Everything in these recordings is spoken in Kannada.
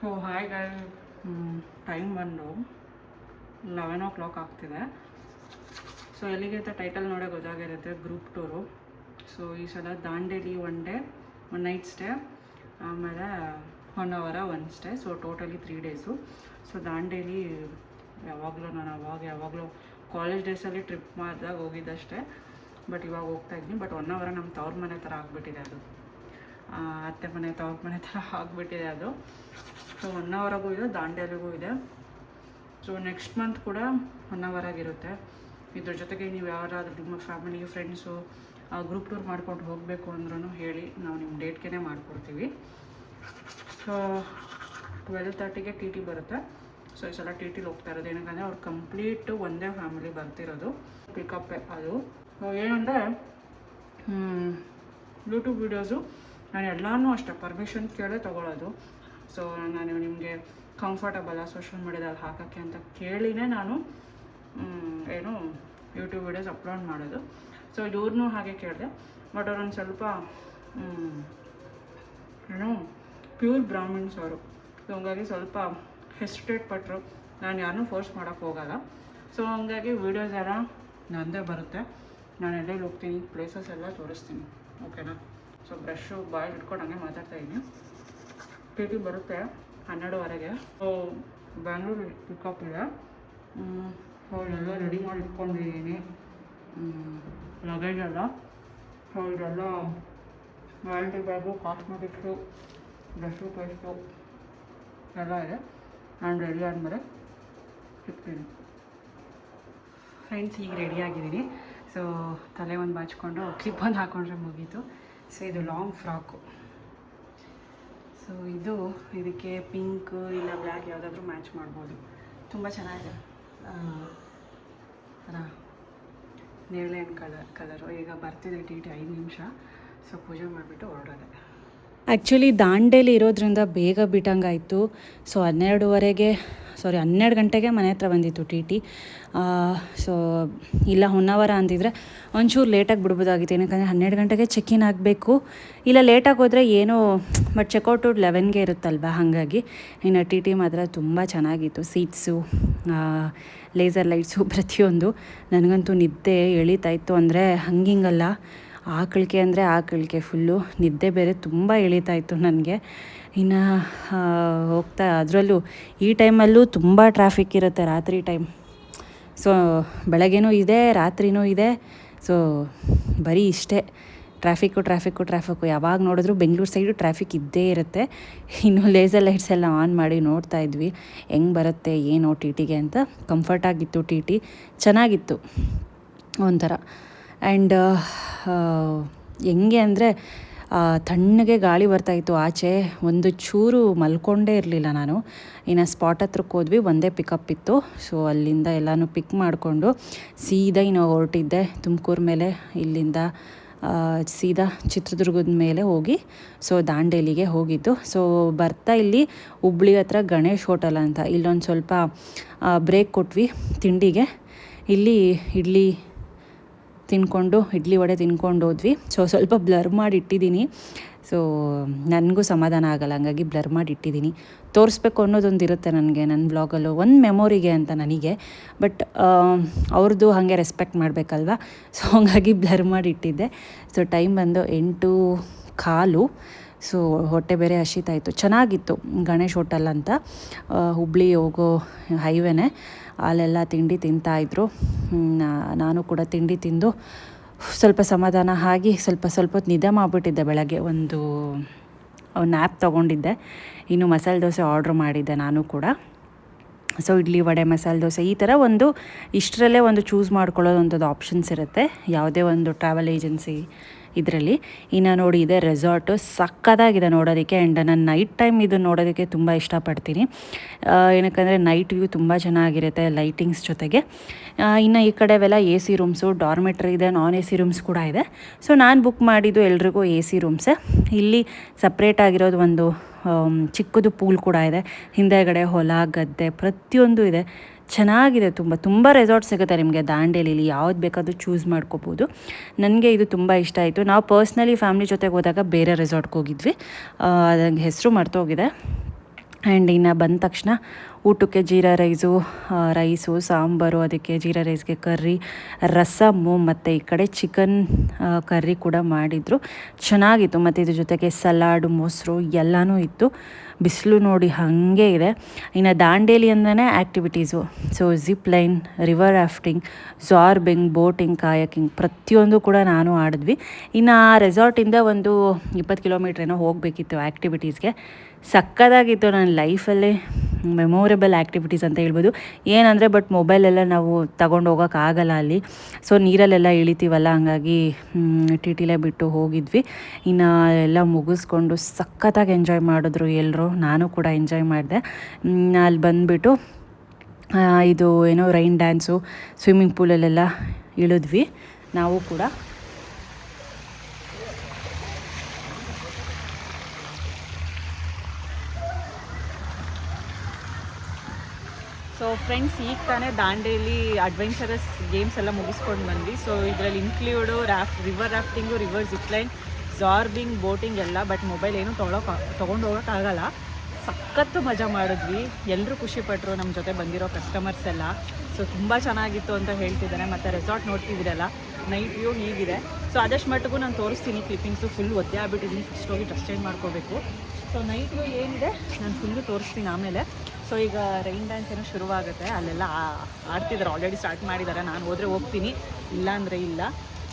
ಸೊ ಹಾಯ್ ಗಾಯ್, ಟೈಮ್ ಬಂದು 11 o'clock ಆಗ್ತಿದೆ. ಸೊ ಎಲ್ಲಿಗೆ ಅಂತ ಟೈಟಲ್ ನೋಡೇ ಗೊತ್ತಾಗಿರುತ್ತೆ, ಗ್ರೂಪ್ ಟೂರು. ಸೊ ಈ ಸಲ ದಾಂಡೇಲಿ 1 day 1 night ಸ್ಟೇ, ಆಮೇಲೆ 1 hour 1 stay. So totally 3 days. So Dandeli ನಾನು ಯಾವಾಗಲೂ ಕಾಲೇಜ್ ಡೇಸಲ್ಲಿ ಟ್ರಿಪ್ ಮಾಡಿದಾಗ ಹೋಗಿದ್ದಷ್ಟೇ. ಬಟ್ ಇವಾಗ ಹೋಗ್ತಾಯಿದ್ದೀನಿ. ಬಟ್ 1 hour ನಮ್ಮ ತವ್ರ ಮನೆ ಥರ ಆಗಿಬಿಟ್ಟಿದೆ ಅದು, ಅತ್ತೆ ಮನೆ ತವ್ರ ಮನೆ ಥರ ಆಗಿಬಿಟ್ಟಿದೆ ಅದು. ಸೊ 1 hourಗೂ ಇದೆ, ದಾಂಡೇಲಿಗೂ ಇದೆ. ಸೊ ನೆಕ್ಸ್ಟ್ ಮಂತ್ ಕೂಡ 1 hour ಆಗಿರುತ್ತೆ. ಇದ್ರ ಜೊತೆಗೆ ನೀವು ಯಾರಾದರೂ ನಿಮ್ಮ ಫ್ಯಾಮಿಲಿ ಫ್ರೆಂಡ್ಸು ಗ್ರೂಪ್ ಟೂರ್ ಮಾಡ್ಕೊಂಡು ಹೋಗಬೇಕು ಅಂದ್ರೂ ಹೇಳಿ, ನಾವು ನಿಮ್ಮ ಡೇಟ್ಗೆ ಮಾಡಿಕೊಡ್ತೀವಿ. ಸೊ 12:30ಗೆ ಟಿ ಟಿ ಬರುತ್ತೆ. ಸೊ ಈ ಸಲ ಟಿ ಟಿಲಿ ಹೋಗ್ತಾ ಇರೋದು ಏನಂದರೆ ಅವ್ರು ಕಂಪ್ಲೀಟು ಒಂದೇ ಫ್ಯಾಮಿಲಿ ಬರ್ತಿರೋದು, ಪಿಕಪ್ಪೇ ಅದು. ಏನಂದರೆ ಯೂಟ್ಯೂಬ್ ವೀಡಿಯೋಸು ನಾನು ಎಲ್ಲನೂ ಅಷ್ಟೇ ಪರ್ಮಿಷನ್ ಕೇಳೇ ತೊಗೊಳ್ಳೋದು. ಸೊ ನಾನು ನಿಮಗೆ ಕಂಫರ್ಟಬಲ್ಲ ಸೋಷಿಯಲ್ ಮೀಡಿಯಾದಲ್ಲಿ ಹಾಕೋಕ್ಕೆ ಅಂತ ಕೇಳಿನೇ ನಾನು ಏನು ಯೂಟ್ಯೂಬ್ ವೀಡಿಯೋಸ್ ಅಪ್ಲೋಡ್ ಮಾಡೋದು. ಸೊ ಇವ್ರನ್ನೂ ಹಾಗೆ ಕೇಳಿದೆ. ಬಟ್ ಅವ್ರೊಂದು ಸ್ವಲ್ಪ ಏನು ಪ್ಯೂರ್ ಬ್ರಾಹ್ಮಿಣ್ಸ್ ಅವರು. ಸೊ ಹಂಗಾಗಿ ಸ್ವಲ್ಪ ಹೆಸಿಟೇಟ್ ಪಟ್ಟರು. ನಾನು ಯಾರನ್ನೂ ಫೋರ್ಸ್ ಮಾಡೋಕ್ಕೆ ಹೋಗಲ್ಲ. ಸೊ ಹಂಗಾಗಿ ವೀಡಿಯೋಸ್ ಎಲ್ಲ ನನ್ನದೇ ಬರುತ್ತೆ. ನಾನು ಎಲ್ಲೆಲ್ಲಿ ಹೋಗ್ತೀನಿ, ಪ್ಲೇಸಸ್ ಎಲ್ಲ ತೋರಿಸ್ತೀನಿ, ಓಕೆನಾ. ಸೊ ಬ್ರಷು ಬಾಯಲ್ಲಿ ಇಟ್ಕೊಂಡು ಹಂಗೆ ಮಾತಾಡ್ತಾಯಿದ್ದೀನಿ. ಟಿ ಟಿ ಬರುತ್ತೆ 12:30ಗೆ. ಸೊ ಬ್ಯಾಂಗ್ಳೂರು ಪಿಕಪ್ ಇದೆ. ಸೊ ಎಲ್ಲ ರೆಡಿ ಮಾಡಿ ಇಟ್ಕೊಂಡಿದ್ದೀನಿ, ಲಗೇಜ್ ಎಲ್ಲ. ಸೊ ಇದೆಲ್ಲ ವ್ಯಾಲಿಟಿ ಬ್ಯಾಗು, ಕಾಸ್ಮೆಟಿಕ್ಸು, ಬ್ರಷು, ಪೇಸ್ಟು ಎಲ್ಲ ಇದೆ. ನಾನು ರೆಡಿ ಆದಮೇಲೆ ಸಿಗ್ತೀನಿ. ಫ್ರೆಂಡ್ಸ್, ಈಗ ರೆಡಿಯಾಗಿದ್ದೀನಿ. ಸೊ ತಲೆ ಒಂದು ಬಾಚಿಕೊಂಡು ಕ್ಲಿಪ್ ಒಂದು ಹಾಕ್ಕೊಂಡ್ರೆ ಮುಗೀತು. ಸೊ ಇದು ಲಾಂಗ್ ಫ್ರಾಕು. ಸೊ ಇದಕ್ಕೆ ಪಿಂಕ್ ಇಲ್ಲ ಬ್ಲ್ಯಾಕ್ ಯಾವುದಾದ್ರೂ ಮ್ಯಾಚ್ ಮಾಡ್ಬೋದು. ತುಂಬ ಚೆನ್ನಾಗಿದೆ. ಥರ ನೇರಳೆ ಹಣ್ಣು ಕಲರು. ಈಗ ಬರ್ತಿದೆ ಟಿ ಟಿ 5 ನಿಮಿಷ. ಸೊ ಪೂಜೆ ಮಾಡಿಬಿಟ್ಟು ಹೊರಡೋದೆ. ಆ್ಯಕ್ಚುಲಿ ದಾಂಡೇಲಿ ಇರೋದ್ರಿಂದ ಬೇಗ ಬಿಟ್ಟಂಗಾಯಿತು. ಸೊ 12 ಗಂಟೆಗೆ ಮನೆ ಹತ್ರ ಬಂದಿತ್ತು ಟಿ ಟಿ. ಸೊ ಇಲ್ಲ 1 hour ಅಂತಿದ್ರೆ ಒಂಚೂರು ಲೇಟಾಗಿ ಬಿಡ್ಬೋದಾಗಿತ್ತು. ಏನಕ್ಕಂದರೆ 12 ಗಂಟೆಗೆ ಚೆಕ್-ಇನ್ ಆಗಬೇಕು. ಇಲ್ಲ ಲೇಟಾಗಿ ಹೋದರೆ ಏನೋ, ಬಟ್ ಚೆಕ್ಔಟು 11ಗೆ ಇರುತ್ತಲ್ವ, ಹಾಗಾಗಿ. ಇನ್ನು ಟಿ ಟಿ ಮಾತ್ರ ತುಂಬ ಚೆನ್ನಾಗಿತ್ತು. ಸೀಟ್ಸು, ಲೇಸರ್ ಲೈಟ್ಸು, ಪ್ರತಿಯೊಂದು. ನನಗಂತೂ ನಿದ್ದೆ ಎಳೀತಾಯಿತ್ತು. ಅಂದರೆ ಹಂಗಿಂಗಲ್ಲ, ಆಕಳಿಕೆ ಅಂದರೆ ಆಕಳಿಕೆ ಫುಲ್ಲು. ನಿದ್ದೆ ಬೇರೆ ತುಂಬ ಎಳೀತಾಯಿತ್ತು ನನಗೆ. ಇನ್ನು ಹೋಗ್ತಾ, ಅದರಲ್ಲೂ ಈ ಟೈಮಲ್ಲೂ ತುಂಬ ಟ್ರಾಫಿಕ್ ಇರುತ್ತೆ, ರಾತ್ರಿ ಟೈಮ್. ಸೊ ಬೆಳಗ್ಗೆನೂ ಇದೆ, ರಾತ್ರಿನೂ ಇದೆ. ಸೊ ಬರೀ ಇಷ್ಟೇ ಟ್ರಾಫಿಕ್ಕು. ಯಾವಾಗ ನೋಡಿದ್ರು ಬೆಂಗಳೂರು ಸೈಡು ಟ್ರಾಫಿಕ್ ಇದ್ದೇ ಇರುತ್ತೆ. ಇನ್ನು ಲೇಸರ್ ಲೈಟ್ಸ್ ಎಲ್ಲ ಆನ್ ಮಾಡಿ ನೋಡ್ತಾ ಇದ್ವಿ ಹೆಂಗೆ ಬರುತ್ತೆ ಏನೋ ಟಿ ಟಿಗೆ ಅಂತ. ಕಂಫರ್ಟಾಗಿತ್ತು ಟಿ ಟಿ, ಚೆನ್ನಾಗಿತ್ತು ಒಂಥರ. ಆ್ಯಂಡ್ ಹೆಂಗೆ ಅಂದರೆ ತಣ್ಣಗೆ ಗಾಳಿ ಬರ್ತಾಯಿತ್ತು ಆಚೆ. ಒಂದು ಚೂರು ಮಲ್ಕೊಂಡೇ ಇರಲಿಲ್ಲ ನಾನು. ಇನ್ನು ಸ್ಪಾಟ್ ಹತ್ರಕ್ಕೆ ಹೋದ್ವಿ, ಒಂದೇ ಪಿಕಪ್ ಇತ್ತು. ಸೊ ಅಲ್ಲಿಂದ ಎಲ್ಲನೂ ಪಿಕ್ ಮಾಡಿಕೊಂಡು ಸೀದಾ ಇನ್ನು ಹೊರಟಿದ್ದೆ ತುಮಕೂರು ಮೇಲೆ. ಇಲ್ಲಿಂದ ಸೀದಾ ಚಿತ್ರದುರ್ಗದ ಮೇಲೆ ಹೋಗಿ ಸೊ ದಾಂಡೇಲಿಗೆ ಹೋಗಿದ್ದು. ಸೊ ಬರ್ತಾ ಇಲ್ಲಿ ಹುಬ್ಳಿ ಹತ್ರ ಗಣೇಶ್ ಹೋಟೆಲ್ ಅಂತ, ಇಲ್ಲೊಂದು ಸ್ವಲ್ಪ ಬ್ರೇಕ್ ಕೊಟ್ವಿ ತಿಂಡಿಗೆ. ಇಲ್ಲಿ ಇಡ್ಲಿ ವಡೆ ತಿನ್ಕೊಂಡು ಹೋದ್ವಿ. ಸೊ ಸ್ವಲ್ಪ ಬ್ಲರ್ ಮಾಡಿ ಇಟ್ಟಿದ್ದೀನಿ. ಸೊ ನನಗೂ ಸಮಾಧಾನ ಆಗಲ್ಲ, ಹಂಗಾಗಿ ಬ್ಲರ್ ಮಾಡಿ ಇಟ್ಟಿದ್ದೀನಿ. ತೋರಿಸ್ಬೇಕು ಅನ್ನೋದೊಂದು ಇರುತ್ತೆ ನನಗೆ, ನನ್ನ ಬ್ಲಾಗಲ್ಲೂ ಒಂದು ಮೆಮೊರಿಗೆ ಅಂತ ನನಗೆ. ಬಟ್ ಅವ್ರದ್ದು ಹಾಗೆ ರೆಸ್ಪೆಕ್ಟ್ ಮಾಡಬೇಕಲ್ವ. ಸೊ ಹಂಗಾಗಿ ಬ್ಲರ್ ಮಾಡಿ ಇಟ್ಟಿದ್ದೆ. ಸೊ ಟೈಮ್ ಬಂದು 8:15. ಸೊ ಹೊಟ್ಟೆ ಬೇರೆ ಹಸಿತಾಯಿತ್ತು. ಚೆನ್ನಾಗಿತ್ತು ಗಣೇಶ್ ಹೋಟೆಲ್ ಅಂತ, ಹುಬ್ಳಿ ಹೋಗೋ ಹೈವೇನೆ. ಅಲ್ಲೆಲ್ಲ ತಿಂಡಿ ತಿಂತಾಯಿದ್ರು. ನಾನು ಕೂಡ ತಿಂಡಿ ತಿಂದು ಸ್ವಲ್ಪ ಸಮಾಧಾನ ಆಗಿ ಸ್ವಲ್ಪ ಹೊತ್ತು ನಿದ್ದೆ ಮಾಡಿಬಿಟ್ಟಿದ್ದೆ. ಬೆಳಗ್ಗೆ ಒಂದು ನ್ಯಾಪ್ ತೊಗೊಂಡಿದ್ದೆ. ಇನ್ನು ಮಸಾಲೆ ದೋಸೆ ಆರ್ಡ್ರ್ ಮಾಡಿದ್ದೆ ನಾನು ಕೂಡ. ಸೊ ಇಡ್ಲಿ ವಡೆ, ಮಸಾಲೆ ದೋಸೆ, ಈ ಥರ ಇಷ್ಟರಲ್ಲೇ ಒಂದು ಚೂಸ್ ಮಾಡ್ಕೊಳ್ಳೋದಂಥದ್ದು ಆಪ್ಷನ್ಸ್ ಇರುತ್ತೆ ಯಾವುದೇ ಒಂದು ಟ್ರಾವೆಲ್ ಏಜೆನ್ಸಿ ಇದರಲ್ಲಿ. ಇನ್ನು ನೋಡಿ, ಇದೆ ರೆಸಾರ್ಟು, ಸಕ್ಕತ್ತಾಗಿದೆ ನೋಡೋದಕ್ಕೆ. ಆ್ಯಂಡ್ ನಾನು ನೈಟ್ ಟೈಮ್ ಇದನ್ನು ನೋಡೋದಕ್ಕೆ ತುಂಬ ಇಷ್ಟಪಡ್ತೀನಿ. ಏನಕ್ಕಂದರೆ ನೈಟ್ ವ್ಯೂ ತುಂಬ ಚೆನ್ನಾಗಿರುತ್ತೆ ಲೈಟಿಂಗ್ಸ್ ಜೊತೆಗೆ. ಇನ್ನು ಈ ಕಡೆವೆಲ್ಲ ಎ ಸಿ ರೂಮ್ಸು, ಡಾರ್ಮೆಟ್ರಿ ಇದೆ, ನಾನ್ ಎ ಸಿ ರೂಮ್ಸ್ ಕೂಡ ಇದೆ. ಸೊ ನಾನು ಬುಕ್ ಮಾಡಿದ್ದು ಎಲ್ರಿಗೂ ಎ ಸಿ ರೂಮ್ಸೇ. ಇಲ್ಲಿ ಸಪ್ರೇಟ್ ಆಗಿರೋದು ಒಂದು ಚಿಕ್ಕದು ಪೂಲ್ ಕೂಡ ಇದೆ. ಹಿಂದೆಗಡೆ ಹೊಲ, ಗದ್ದೆ ಪ್ರತಿಯೊಂದು ಇದೆ. ಚೆನ್ನಾಗಿದೆ. ತುಂಬ ರೆಸಾರ್ಟ್ ಸಿಗುತ್ತೆ ನಿಮಗೆ ದಾಂಡೇಲಿಲಿ, ಯಾವ್ದು ಬೇಕಾದರೂ ಚೂಸ್ ಮಾಡ್ಕೋಬೋದು. ನನಗೆ ಇದು ತುಂಬ ಇಷ್ಟ ಆಯಿತು. ನಾವು ಪರ್ಸ್ನಲಿ ಫ್ಯಾಮಿಲಿ ಜೊತೆಗೆ ಹೋದಾಗ ಬೇರೆ ರೆಸಾರ್ಟ್ಗೆ ಹೋಗಿದ್ವಿ, ಅದಂಗೆ ಹೆಸರು ಮರ್ತೋಗಿದೆ. ಆ್ಯಂಡ್ ಇನ್ನು ಬಂದ ತಕ್ಷಣ ಊಟಕ್ಕೆ ಜೀರಾ ರೈಸು ಸಾಂಬಾರು, ಅದಕ್ಕೆ ಜೀರಾ ರೈಸ್ಗೆ ಕರ್ರಿ, ರಸಮ್ಮು ಮತ್ತು ಈ ಕಡೆ ಚಿಕನ್ ಕರ್ರಿ ಕೂಡ ಮಾಡಿದರು. ಚೆನ್ನಾಗಿತ್ತು. ಮತ್ತು ಇದ್ರ ಜೊತೆಗೆ ಸಲಾಡು, ಮೊಸರು ಎಲ್ಲನೂ ಇತ್ತು. ಬಿಸಿಲು ನೋಡಿ ಹಾಗೆ ಇದೆ. ಇನ್ನು ದಾಂಡೇಲಿ ಅಂದೇ activities, so zip line, river rafting, zorbing, boating, kayaking ಪ್ರತಿಯೊಂದು ಕೂಡ ನಾನು ಆಡಿದ್ವಿ. ಇನ್ನು ಆ ರೆಸಾರ್ಟಿಂದ ಒಂದು 20 ಕಿಲೋಮೀಟ್ರ್ ಏನೋ ಹೋಗಬೇಕಿತ್ತು ಆ್ಯಕ್ಟಿವಿಟೀಸ್ಗೆ. ಸಕ್ಕತ್ತಾಗಿತ್ತು. ನನ್ನ ಲೈಫಲ್ಲೇ ಮೆಮೊರೇಬಲ್ ಆ್ಯಕ್ಟಿವಿಟೀಸ್ ಅಂತ ಹೇಳ್ಬೋದು. ಏನಂದರೆ ಬಟ್ ಮೊಬೈಲೆಲ್ಲ ನಾವು ತಗೊಂಡು ಹೋಗೋಕ್ಕಾಗಲ್ಲ ಅಲ್ಲಿ. ಸೊ ನೀರಲ್ಲೆಲ್ಲ ಇಳಿತೀವಲ್ಲ, ಹಂಗಾಗಿ ಟಿಟಿಲೇ ಬಿಟ್ಟು ಹೋಗಿದ್ವಿ. ಇನ್ನು ಎಲ್ಲ ಮುಗಿಸ್ಕೊಂಡು ಸಖತ್ತಾಗಿ ಎಂಜಾಯ್ ಮಾಡಿದ್ರು ಎಲ್ಲರೂ. ನಾನು ಕೂಡ ಎಂಜಾಯ್ ಮಾಡಿದೆ. ಅಲ್ಲಿ ಬಂದುಬಿಟ್ಟು ಇದು ಏನೋ ರೈನ್ ಡ್ಯಾನ್ಸು, ಸ್ವಿಮ್ಮಿಂಗ್ ಪೂಲಲ್ಲೆಲ್ಲ ಇಳಿದ್ವಿ ನಾವು ಕೂಡ. ಸೊ ಫ್ರೆಂಡ್ಸ್, ಈಗ ತಾನೇ ದಾಂಡೇಲಿ ಅಡ್ವೆಂಚರಸ್ ಗೇಮ್ಸ್ ಎಲ್ಲ ಮುಗಿಸ್ಕೊಂಡು ಬಂದ್ವಿ. ಸೊ ಇದರಲ್ಲಿ include river rafting, river zipline, zorbing, boating ಎಲ್ಲ. ಬಟ್ ಮೊಬೈಲ್ ಏನೂ ತೊಗೊಂಡು ಹೋಗೋಕ್ಕಾಗಲ್ಲ. ಸಖತ್ತು ಮಜಾ ಮಾಡಿದ್ವಿ. ಎಲ್ಲರೂ ಖುಷಿಪಟ್ಟರು, ನಮ್ಮ ಜೊತೆ ಬಂದಿರೋ ಕಸ್ಟಮರ್ಸ್ ಎಲ್ಲ. ಸೊ ತುಂಬ ಚೆನ್ನಾಗಿತ್ತು ಅಂತ ಹೇಳ್ತಿದ್ದಾನೆ. ಮತ್ತು ರೆಸಾರ್ಟ್ ನೋಡ್ತಿದ್ದೀರಲ್ಲ, ನೈಟ್ ವ್ಯೂ ಹೀಗಿದೆ. ಸೊ ಆದಷ್ಟು ಮಟ್ಟಿಗೂ ನಾನು ತೋರಿಸ್ತೀನಿ ಕ್ಲಿಪ್ಪಿಂಗ್ಸು. ಫುಲ್ ಒದ್ದೆ ಆಗ್ಬಿಟ್ಟಿದ್ದೀನಿ, ಫಸ್ಟ್ ಹೋಗಿ ಡ್ರೆಸ್ ಚೇಂಜ್ ಮಾಡ್ಕೋಬೇಕು. ಸೊ ನೈಟ್ ವ್ಯೂ ಏನಿದೆ ನಾನು ಫುಲ್ಲು ತೋರಿಸ್ತೀನಿ ಆಮೇಲೆ. ಸೊ ಈಗ ರೈನ್ ಡ್ಯಾನ್ಸ್ ಏನೋ ಶುರುವಾಗುತ್ತೆ. ಅಲ್ಲೆಲ್ಲ ಆಡ್ತಿದ್ದಾರೆ, ಆಲ್ರೆಡಿ ಸ್ಟಾರ್ಟ್ ಮಾಡಿದ್ದಾರೆ. ನಾನು ಹೋದರೆ ಹೋಗ್ತೀನಿ, ಇಲ್ಲ ಅಂದರೆ ಇಲ್ಲ.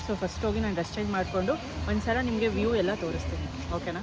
ಸೊ ಫಸ್ಟ್ ಹೋಗಿ ನಾನು ಡ್ರೆಸ್ ಚೇಂಜ್ ಮಾಡಿಕೊಂಡು ಒಂದು ಸಲ ನಿಮಗೆ ವ್ಯೂ ಎಲ್ಲ ತೋರಿಸ್ತೀನಿ, ಓಕೆನಾ?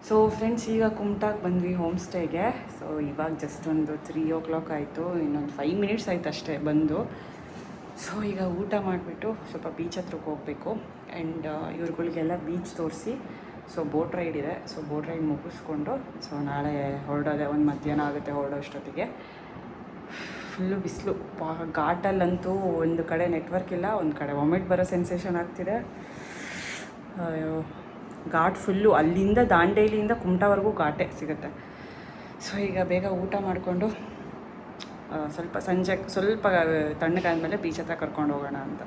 ಸೊ ಫ್ರೆಂಡ್ಸ್, ಈಗ ಕುಮಟಾಗೆ ಬಂದ್ವಿ ಹೋಮ್ ಸ್ಟೇಗೆ. ಸೊ ಇವಾಗ ಜಸ್ಟ್ ಒಂದು 3 o'clock ಆಯಿತು. ಇನ್ನೊಂದು 5 minutes ಆಯ್ತು ಅಷ್ಟೇ ಬಂದು. ಸೊ ಈಗ ಊಟ ಮಾಡಿಬಿಟ್ಟು ಸ್ವಲ್ಪ ಬೀಚ್ ಹತ್ರಕ್ಕೆ ಹೋಗಬೇಕು. ಆ್ಯಂಡ್ ಇವ್ರುಗಳಿಗೆಲ್ಲ ಬೀಚ್ ತೋರಿಸಿ. ಸೊ ಬೋಟ್ ರೈಡ್ ಇದೆ. ಸೊ ಬೋಟ್ ರೈಡ್ ಮುಗಿಸ್ಕೊಂಡು ಸೊ ನಾಳೆ ಹೊರಡೋದೆ. ಒಂದು ಮಧ್ಯಾಹ್ನ ಆಗುತ್ತೆ ಹೊರಡೋ ಅಷ್ಟೊತ್ತಿಗೆ. ಫುಲ್ಲು ಬಿಸಿಲು. ಘಾಟಲ್ಲಂತೂ ಒಂದು ಕಡೆ ನೆಟ್ವರ್ಕ್ ಇಲ್ಲ, ಒಂದು ಕಡೆ ವಾಮಿಟ್ ಬರೋ ಸೆನ್ಸೇಷನ್ ಆಗ್ತಿದೆ. ಘಾಟ್ ಫುಲ್ಲು, ಅಲ್ಲಿಂದ ದಾಂಡೇಲಿಯಿಂದ ಕುಮಟಾವರೆಗೂ ಘಾಟೇ ಸಿಗುತ್ತೆ. ಸೊ ಈಗ ಬೇಗ ಊಟ ಮಾಡಿಕೊಂಡು ಸ್ವಲ್ಪ ಸಂಜೆ ಸ್ವಲ್ಪ ತಣ್ಣಗಾದ್ಮೇಲೆ ಬೀಚ್ ಹತ್ರ ಕರ್ಕೊಂಡು ಹೋಗೋಣ ಅಂತ.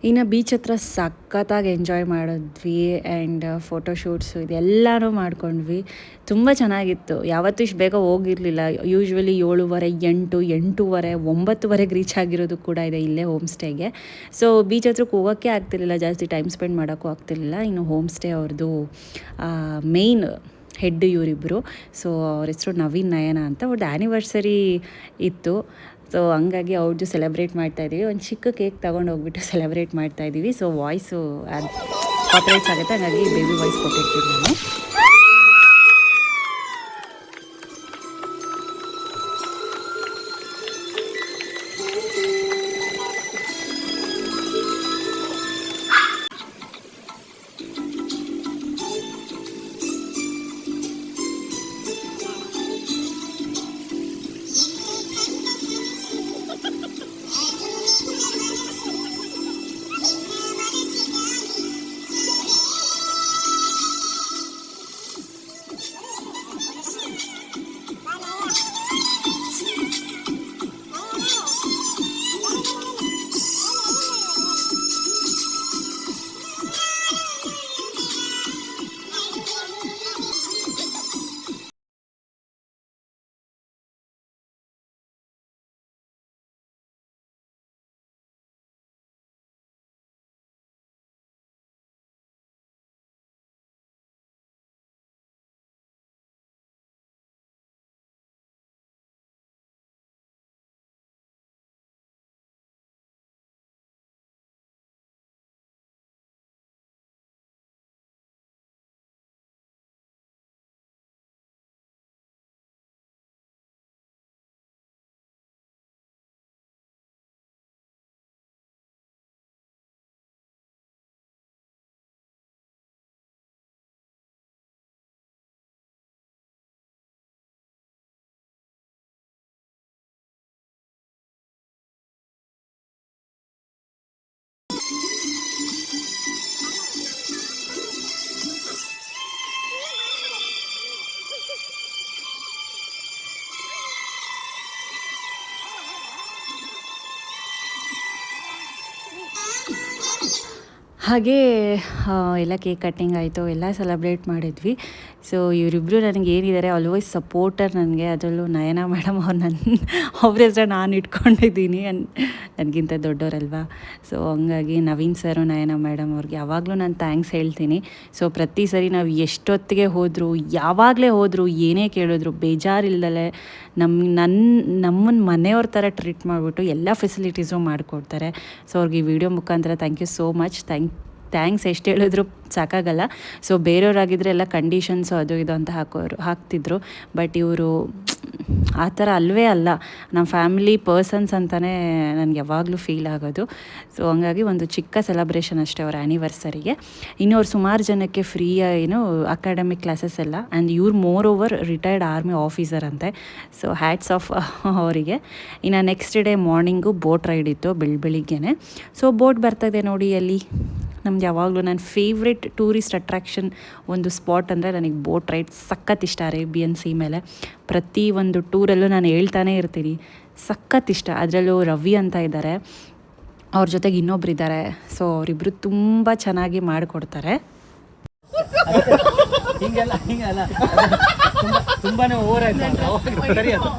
ಇನ್ನು ಬೀಚ್ ಹತ್ರ ಸಖತ್ತಾಗಿ ಎಂಜಾಯ್ ಮಾಡಿದ್ವಿ. ಆ್ಯಂಡ್ ಫೋಟೋಶೂಟ್ಸು ಇದೆಲ್ಲನೂ ಮಾಡ್ಕೊಂಡ್ವಿ. ತುಂಬ ಚೆನ್ನಾಗಿತ್ತು. ಯಾವತ್ತೂ ಇಷ್ಟು ಬೇಗ ಹೋಗಿರಲಿಲ್ಲ. ಯೂಶ್ವಲಿ 7:30, 8, 8:30, 9:00 ರೀಚ್ ಆಗಿರೋದು ಕೂಡ ಇದೆ ಇಲ್ಲೇ ಹೋಮ್ ಸ್ಟೇಗೆ. ಸೊ ಬೀಚ್ ಹತ್ರಕ್ಕೆ ಹೋಗೋಕ್ಕೆ ಆಗ್ತಿರ್ಲಿಲ್ಲ, ಜಾಸ್ತಿ ಟೈಮ್ ಸ್ಪೆಂಡ್ ಮಾಡೋಕ್ಕೂ ಆಗ್ತಿರ್ಲಿಲ್ಲ. ಇನ್ನು ಹೋಮ್ ಸ್ಟೇ ಅವ್ರದ್ದು ಮೇಯ್ನ್ ಹೆಡ್ ಇವರಿಬ್ಬರು. ಸೊ ಅವ್ರ ಹೆಸರು ನವೀನ್ ನಯನ ಅಂತ. ಅವ್ರದ್ದು ಆ್ಯನಿವರ್ಸರಿ ಇತ್ತು. ಸೊ ಹಂಗಾಗಿ ಅವ್ರದ್ದು ಸೆಲೆಬ್ರೇಟ್ ಮಾಡ್ತಾಯಿದ್ದೀವಿ. ಒಂದು ಚಿಕ್ಕ ಕೇಕ್ ತೊಗೊಂಡು ಹೋಗ್ಬಿಟ್ಟು ಸೆಲೆಬ್ರೇಟ್ ಮಾಡ್ತಾಯಿದ್ದೀವಿ. ಸೊ ವಾಯ್ಸು ಕಾಪರೇಟ್ಸ್ ಆಗುತ್ತೆ, ಹಾಗಾಗಿ ಬೇಬಿ ವಾಯ್ಸ್ ಕೊಟ್ಟಿರ್ತೀನಿ ನಾನು. ಹಾಗೇ ಎಲ್ಲ ಕೇಕ್ ಕಟ್ಟಿಂಗ್ ಆಯಿತು, ಎಲ್ಲ ಸೆಲೆಬ್ರೇಟ್ ಮಾಡಿದ್ವಿ. ಸೊ ಇವರಿಬ್ಬರು ನನಗೆ ಏನಿದ್ದಾರೆ ಆಲ್ವೇಸ್ ಸಪೋರ್ಟರ್ ನನಗೆ. ಅದರಲ್ಲೂ ನಯನ ಮೇಡಮ್ ಅವ್ರ ಹೆಸರು ನಾನು ಇಟ್ಕೊಂಡಿದ್ದೀನಿ, ನನಗಿಂತ ದೊಡ್ಡವರಲ್ವಾ. ಸೊ ಹಂಗಾಗಿ ನವೀನ್ ಸರು ನಯನ ಮೇಡಮ್ ಅವ್ರಿಗೆ ಯಾವಾಗಲೂ ನಾನು ಥ್ಯಾಂಕ್ಸ್ ಹೇಳ್ತೀನಿ. ಸೊ ಪ್ರತಿ ಸರಿ ನಾವು ಎಷ್ಟೊತ್ತಿಗೆ ಹೋದರೂ, ಯಾವಾಗಲೇ ಹೋದರೂ, ಏನೇ ಕೇಳಿದ್ರು ಬೇಜಾರಿಲ್ದಲೆ ನಮ್ಮನ್ನು ಮನೆಯವ್ರ ಥರ ಟ್ರೀಟ್ ಮಾಡಿಬಿಟ್ಟು ಎಲ್ಲ ಫೆಸಿಲಿಟೀಸು ಮಾಡಿಕೊಡ್ತಾರೆ. ಸೊ ಅವ್ರಿಗೆ ಈ ವಿಡಿಯೋ ಮುಖಾಂತರ thank you so much. Thanks ಎಷ್ಟು ಹೇಳಿದ್ರು ಸಾಕಾಗಲ್ಲ. ಸೊ ಬೇರೆಯವರಾಗಿದ್ದರೆ ಎಲ್ಲ ಕಂಡೀಷನ್ಸು ಅದು ಇದು ಅಂತ ಹಾಕ್ತಿದ್ರು. ಬಟ್ ಇವರು ಆ ಥರ ಅಲ್ಲವೇ ಅಲ್ಲ, ನಮ್ಮ ಫ್ಯಾಮಿಲಿ ಪರ್ಸನ್ಸ್ ಅಂತಲೇ ನನಗೆ ಯಾವಾಗಲೂ ಫೀಲ್ ಆಗೋದು. ಸೊ ಹಂಗಾಗಿ ಒಂದು ಚಿಕ್ಕ ಸೆಲೆಬ್ರೇಷನ್ ಅಷ್ಟೇ ಅವ್ರ ಆ್ಯನಿವರ್ಸರಿಗೆ. ಇನ್ನು ಅವ್ರು ಸುಮಾರು ಜನಕ್ಕೆ ಫ್ರೀ ಅಕಾಡೆಮಿಕ್ ಕ್ಲಾಸಸ್ ಎಲ್ಲ. ಆ್ಯಂಡ್ ಇವ್ರು more over retired army officer ಅಂತೆ. ಸೊ ಹ್ಯಾಟ್ಸ್ ಆಫ್ ಅವರಿಗೆ. ಇನ್ನು next day morning boat ride ಇತ್ತು ಬೆಳಿಗ್ಗೆನೆ. ಸೊ ಬೋಟ್ ಬರ್ತದೆ ನೋಡಿ ಅಲ್ಲಿ. ನಮ್ದು ಯಾವಾಗಲೂ ನನ್ನ ಫೇವ್ರೆಟ್ ಟೂರಿಸ್ಟ್ ಅಟ್ರಾಕ್ಷನ್ ಒಂದು ಸ್ಪಾಟ್ ಅಂದರೆ ನನಗೆ ಬೋಟ್ ರೈಡ್ ಸಖತ್ ಇಷ್ಟ. ಅರೇಬಿಯನ್ ಸೀ ಮೇಲೆ ಪ್ರತಿ ಒಂದು ಟೂರಲ್ಲೂ ನಾನು ಹೇಳ್ತಾನೆ ಇರ್ತೀನಿ, ಸಖತ್ ಇಷ್ಟ. ಅದರಲ್ಲೂ ರವಿ ಅಂತ ಇದ್ದಾರೆ, ಅವ್ರ ಜೊತೆಗೆ ಇನ್ನೊಬ್ರು ಇದ್ದಾರೆ. ಸೊ ಅವರಿಬ್ಬರು ತುಂಬ ಚೆನ್ನಾಗಿ ಮಾಡಿಕೊಡ್ತಾರೆ. ಹಿಂಗಲ್ಲ ತುಂಬಾನೇ ಓವರ್ ಆಯ್ತು. ಸರಿ, ಅದು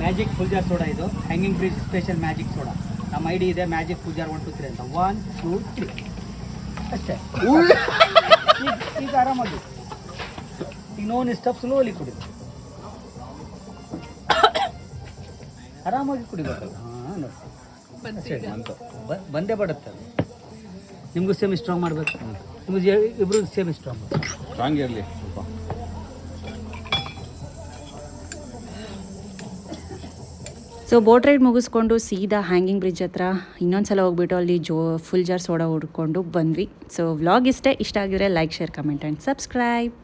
ಮ್ಯಾಜಿಕ್ ಪೂಜಾರ್ ಸೋಡಾ, ಇದು hanging bridge special magic soda. ನಮ್ಮ ಐಡಿ ಇದೆ ಮ್ಯಾಜಿಕ್ ಪೂಜಾರ್ 1 2 3 ಅಂತ. 1 2 3 ಅಷ್ಟೇ. ಈಗ ಆರಾಮಾಗಿ ಈಗ ನೋನ್ ಸ್ಟಫ್ ಸ್ಲೋಲಿ ಕುಡಿ, ಆರಾಮಾಗಿ ಕುಡಿಬೇಕು. ಹಾಂ ಬಂದೇ ಬಡುತ್ತೆ. ನಿಮಗೂ ಸೇಮ್ ಸ್ಟ್ರಾಂಗ್ ಮಾಡಬೇಕು, ನಿಮ್ಗೆ ಇಬ್ಬರು ಸೇಮ್ ಸ್ಟ್ರಾಂಗ್ ಇರಲಿ ಸ್ವಲ್ಪ. ಸೊ ಬೋಟ್ ರೈಡ್ ಮುಗಿಸ್ಕೊಂಡು ಸೀದಾ ಹ್ಯಾಂಗಿಂಗ್ ಬ್ರಿಡ್ಜ್ ಹತ್ರ ಇನ್ನೊಂದು ಸಲ ಹೋಗ್ಬಿಟ್ಟು ಅಲ್ಲಿ ಫುಲ್ ಜಾರ್ ಸೋಡಾ ಹುಡ್ಕೊಂಡು ಬಂದ್ವಿ. ಸೊ ವ್ಲಾಗ್ ಇಷ್ಟ ಆಗಿದ್ರೆ like, share, comment and subscribe.